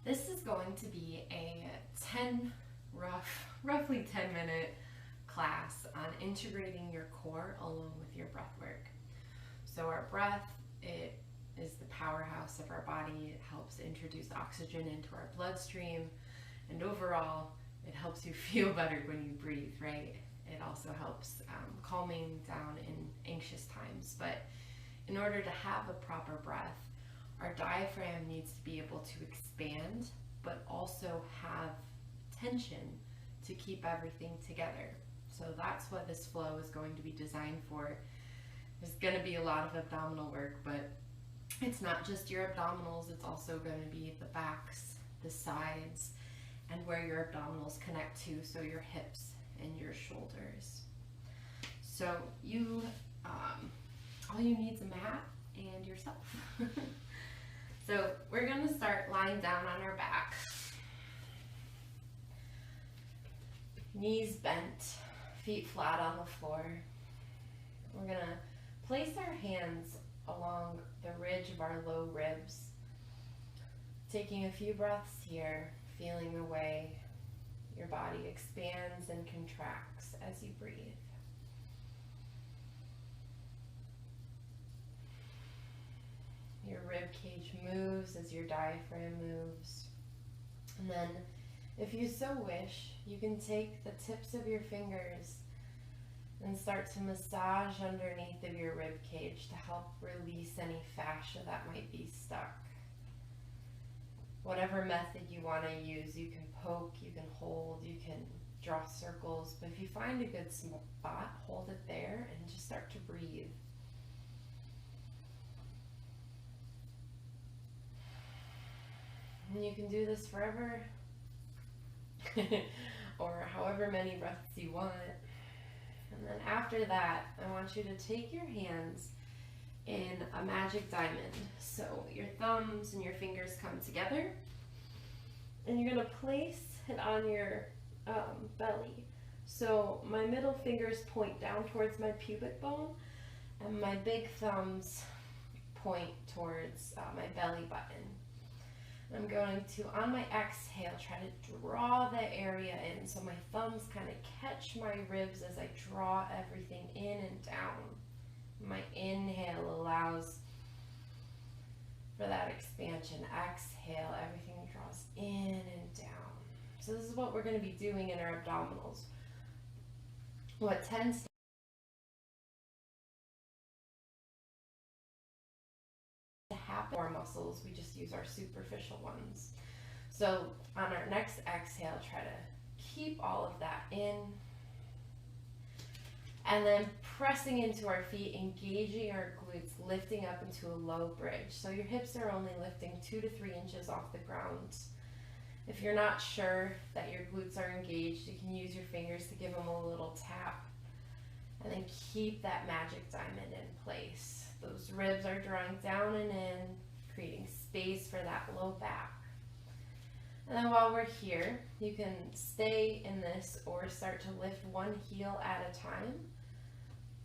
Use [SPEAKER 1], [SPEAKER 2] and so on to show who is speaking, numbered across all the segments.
[SPEAKER 1] This is going to be a roughly 10-minute class on integrating your core along with your breath work. So our breath, it is the powerhouse of our body. It helps introduce oxygen into our bloodstream, and overall, it helps you feel better when you breathe, right? It also helps calming down in anxious times. But in order to have a proper breath, our diaphragm needs to be able to expand, but also have tension to keep everything together. So that's what this flow is going to be designed for. There's going to be a lot of abdominal work, but it's not just your abdominals, it's also going to be the backs, the sides, and where your abdominals connect to, so your hips and your shoulders. So all you need is a mat and yourself. So we're going to start lying down on our back. Knees bent, feet flat on the floor. We're going to place our hands along the ridge of our low ribs, taking a few breaths here, feeling the way your body expands and contracts as you breathe. Your rib cage moves as your diaphragm moves. And then, if you so wish, you can take the tips of your fingers and start to massage underneath of your rib cage to help release any fascia that might be stuck. Whatever method you want to use, you can poke, you can hold, you can draw circles, but if you find a good spot, hold it there and just start to breathe. And you can do this forever, or however many breaths you want. And then after that, I want you to take your hands in a magic diamond. So your thumbs and your fingers come together, and you're going to place it on your belly. So my middle fingers point down towards my pubic bone, and my big thumbs point towards my belly button. I'm going to, on my exhale, try to draw the area in, so my thumbs kind of catch my ribs as I draw everything in and down. My inhale allows for that expansion. Exhale, everything draws in and down. So this is what we're going to be doing in our abdominals. What tends to happen our muscles, we just use our superficial ones. So on our next exhale, try to keep all of that in, and then pressing into our feet, engaging our glutes, lifting up into a low bridge. So your hips are only lifting 2 to 3 inches off the ground. If you're not sure that your glutes are engaged, you can use your fingers to give them a little tap, and then keep that magic diamond in place. Those ribs are drawing down and in, creating space for that low back. And then while we're here, you can stay in this or start to lift one heel at a time,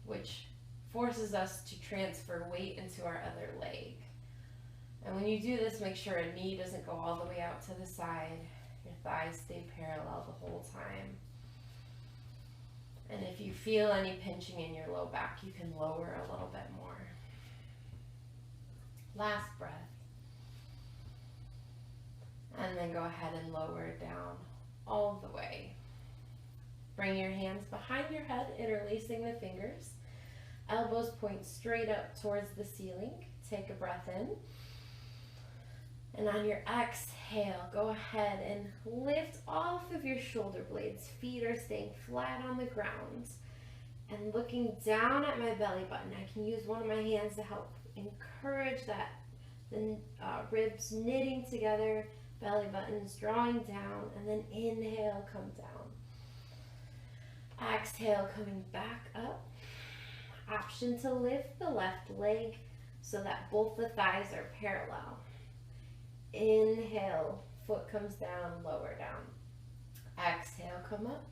[SPEAKER 1] which forces us to transfer weight into our other leg. And when you do this, make sure a knee doesn't go all the way out to the side. Your thighs stay parallel the whole time. And if you feel any pinching in your low back, you can lower a little bit more. Last breath. And then go ahead and lower it down all the way. Bring your hands behind your head, interlacing the fingers. Elbows point straight up towards the ceiling. Take a breath in. And on your exhale, go ahead and lift off of your shoulder blades. Feet are staying flat on the ground. And looking down at my belly button, I can use one of my hands to help encourage that, the ribs knitting together, belly buttons drawing down, and then inhale, come down. Exhale, coming back up. Option to lift the left leg so that both the thighs are parallel. Inhale, foot comes down, lower down. Exhale, come up.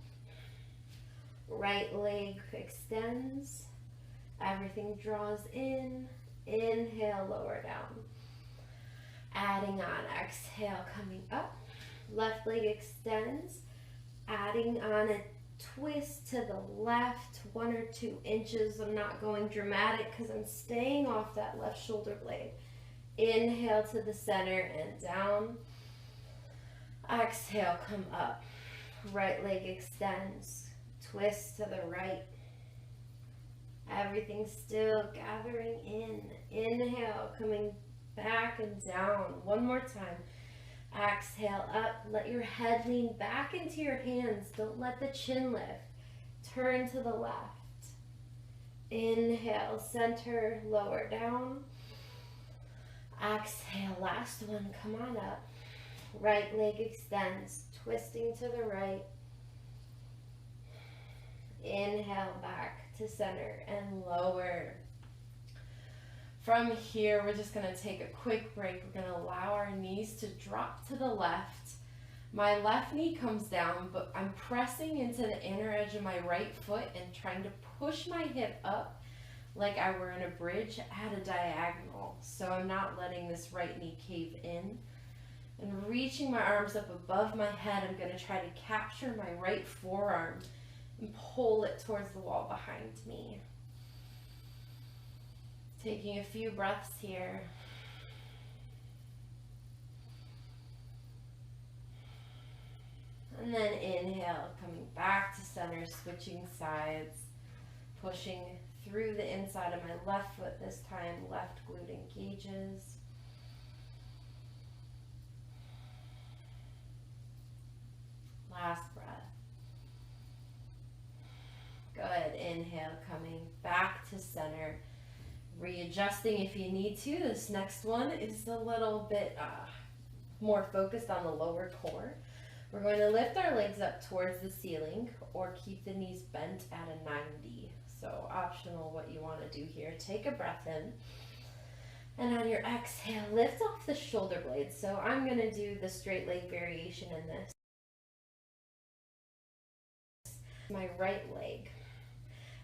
[SPEAKER 1] Right leg extends. Everything draws in. Inhale, lower down. Adding on, exhale, coming up. Left leg extends. Adding on a twist to the left, 1 or 2 inches. I'm not going dramatic because I'm staying off that left shoulder blade. Inhale to the center and down. Exhale, come up. Right leg extends. Twist to the right. Everything still gathering in. Inhale, coming back and down. One more time. Exhale up. Let your head lean back into your hands. Don't let the chin lift. Turn to the left. Inhale, center, lower down. Exhale, last one. Come on up. Right leg extends, twisting to the right. Inhale back to center and lower. From here, we're just going to take a quick break. We're going to allow our knees to drop to the left. My left knee comes down, but I'm pressing into the inner edge of my right foot and trying to push my hip up like I were in a bridge at a diagonal. So I'm not letting this right knee cave in. And reaching my arms up above my head, I'm going to try to capture my right forearm and pull it towards the wall behind me. Taking a few breaths here. And then inhale, coming back to center, switching sides, pushing through the inside of my left foot this time, left glute engages. Last breath. Good. Inhale, coming back to center. Readjusting if you need to. This next one is a little bit more focused on the lower core. We're going to lift our legs up towards the ceiling or keep the knees bent at a 90. So optional what you want to do here. Take a breath in. And on your exhale, lift off the shoulder blades. So I'm going to do the straight leg variation in this. My right leg.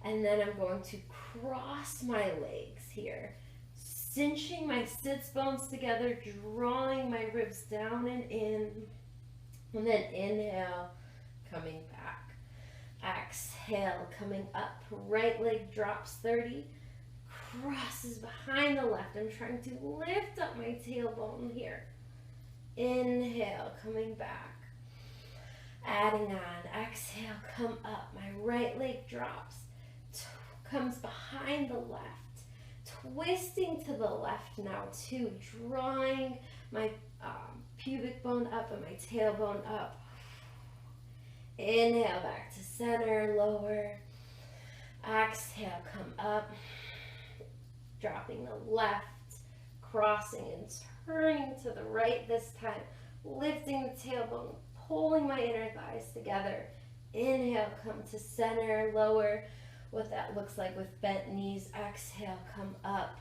[SPEAKER 1] And then I'm going to cross my legs here, cinching my sits bones together, drawing my ribs down and in, and then inhale, coming back. Exhale, coming up, right leg drops 30, crosses behind the left. I'm trying to lift up my tailbone here. Inhale, coming back. Adding on, exhale, come up, my right leg drops. Comes behind the left, twisting to the left now too, drawing my pubic bone up and my tailbone up. Inhale back to center, lower. Exhale, come up, dropping the left, crossing and turning to the right this time, lifting the tailbone, pulling my inner thighs together. Inhale, come to center, lower. What that looks like with bent knees. Exhale, come up.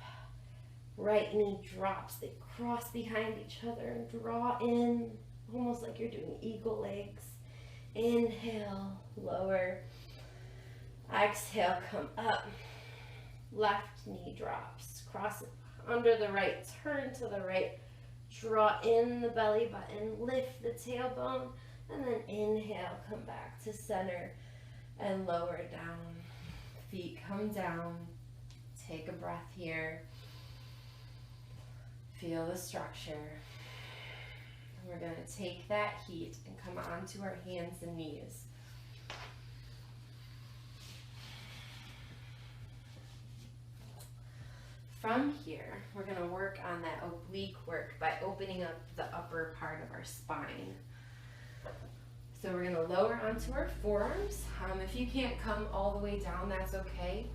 [SPEAKER 1] Right knee drops. They cross behind each other and draw in, almost like you're doing eagle legs. Inhale, lower. Exhale, come up. Left knee drops. Cross it under the right. Turn to the right. Draw in the belly button. Lift the tailbone. And then inhale, come back to center and lower down. Feet come down. Take a breath here. Feel the structure. And we're going to take that heat and come onto our hands and knees. From here, we're going to work on that oblique work by opening up the upper part of our spine. So we're going to lower onto our forearms. If you can't come all the way down, that's okay.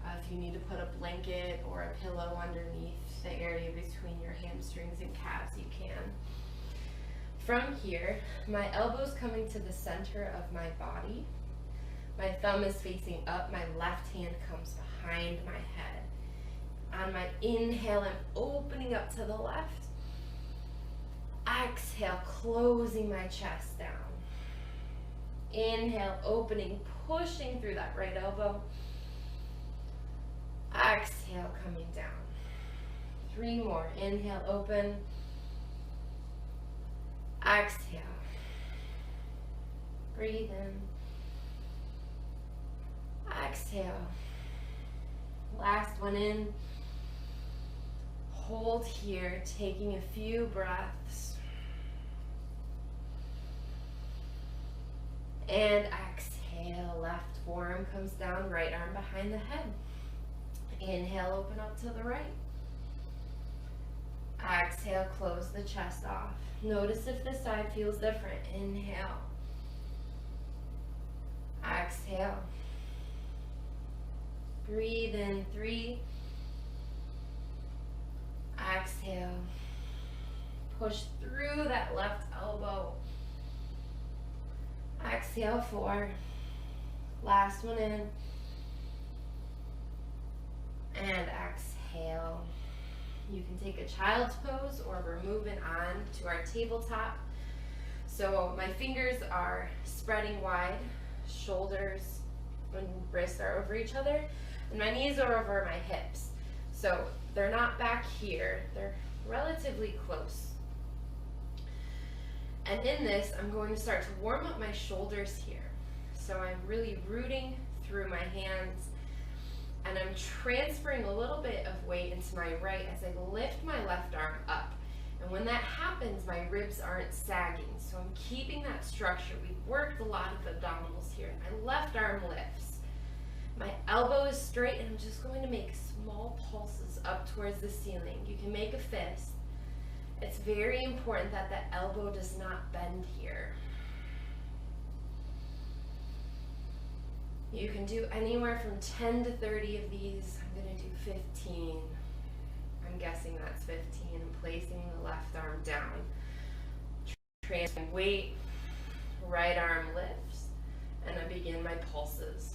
[SPEAKER 1] If you need to put a blanket or a pillow underneath the area between your hamstrings and calves, you can. From here, my elbow's coming to the center of my body. My thumb is facing up. My left hand comes behind my head. On my inhale, I'm opening up to the left. Exhale, closing my chest down. Inhale, opening, pushing through that right elbow. Exhale, coming down. 3 more. Inhale, open. Exhale. Breathe in. Exhale. Last one in. Hold here, taking a few breaths. And exhale, left forearm comes down, right arm behind the head. Inhale, open up to the right. Exhale, close the chest off. Notice if this side feels different. Inhale. Exhale. Breathe in 3. Exhale. Push through that left elbow. Exhale, 4. Last one in. And exhale. You can take a child's pose, or we're moving on to our tabletop. So my fingers are spreading wide, shoulders and wrists are over each other, and my knees are over my hips. So they're not back here, they're relatively close. And in this, I'm going to start to warm up my shoulders here. So I'm really rooting through my hands, and I'm transferring a little bit of weight into my right as I lift my left arm up. And when that happens, my ribs aren't sagging. So I'm keeping that structure. We've worked a lot of abdominals here. My left arm lifts. My elbow is straight, and I'm just going to make small pulses up towards the ceiling. You can make a fist. It's very important that the elbow does not bend here. You can do anywhere from 10 to 30 of these. I'm going to do 15. I'm guessing that's 15. I'm placing the left arm down. Transferring weight, right arm lifts, and I begin my pulses.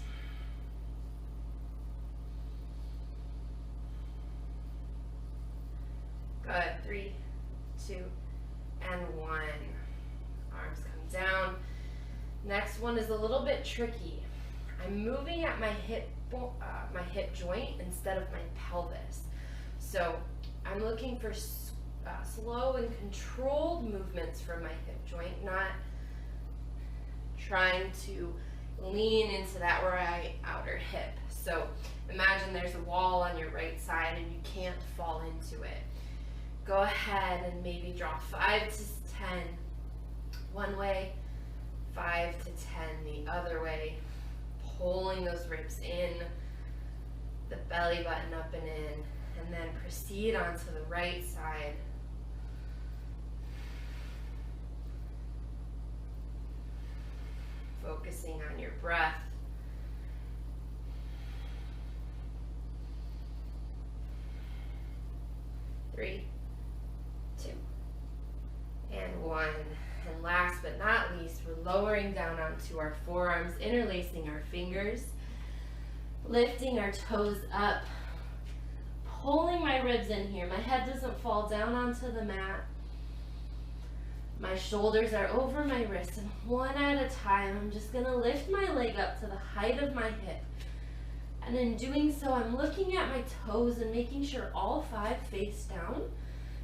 [SPEAKER 1] Good. 3, 2, and 1. Arms come down. Next one is a little bit tricky. I'm moving at my hip joint instead of my pelvis. So I'm looking for slow and controlled movements from my hip joint, not trying to lean into that right outer hip. So imagine there's a wall on your right side and you can't fall into it. Go ahead and maybe draw 5 to 10 one way, 5 to 10 the other way. Pulling those ribs in, the belly button up and in, and then proceed onto the right side. Focusing on your breath. Three, 2, and 1. And last but not least, we're lowering down onto our forearms, interlacing our fingers, lifting our toes up, pulling my ribs in here. My head doesn't fall down onto the mat. My shoulders are over my wrists, and one at a time, I'm just gonna lift my leg up to the height of my hip. And in doing so, I'm looking at my toes and making sure all 5 face down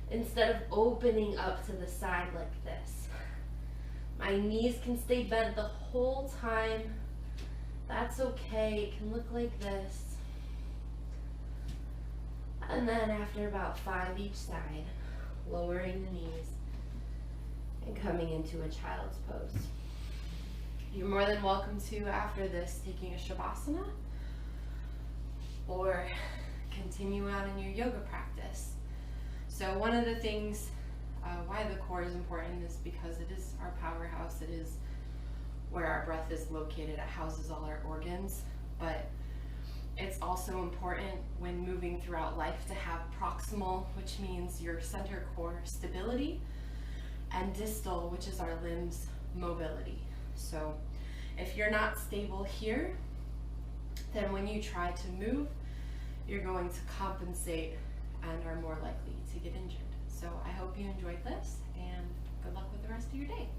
[SPEAKER 1] instead of opening up to the side like this. My knees can stay bent the whole time. That's okay. It can look like this. And then after about 5 each side, lowering the knees and coming into a child's pose. You're more than welcome to, after this, taking a Shavasana or continue on in your yoga practice. So one of the things why the core is important is because it is our powerhouse. It is where our breath is located. It houses all our organs, but it's also important when moving throughout life to have proximal, which means your center core stability, and distal, which is our limbs mobility. So if you're not stable here, then when you try to move, you're going to compensate and are more likely to get injured. So I hope you enjoyed this, and good luck with the rest of your day.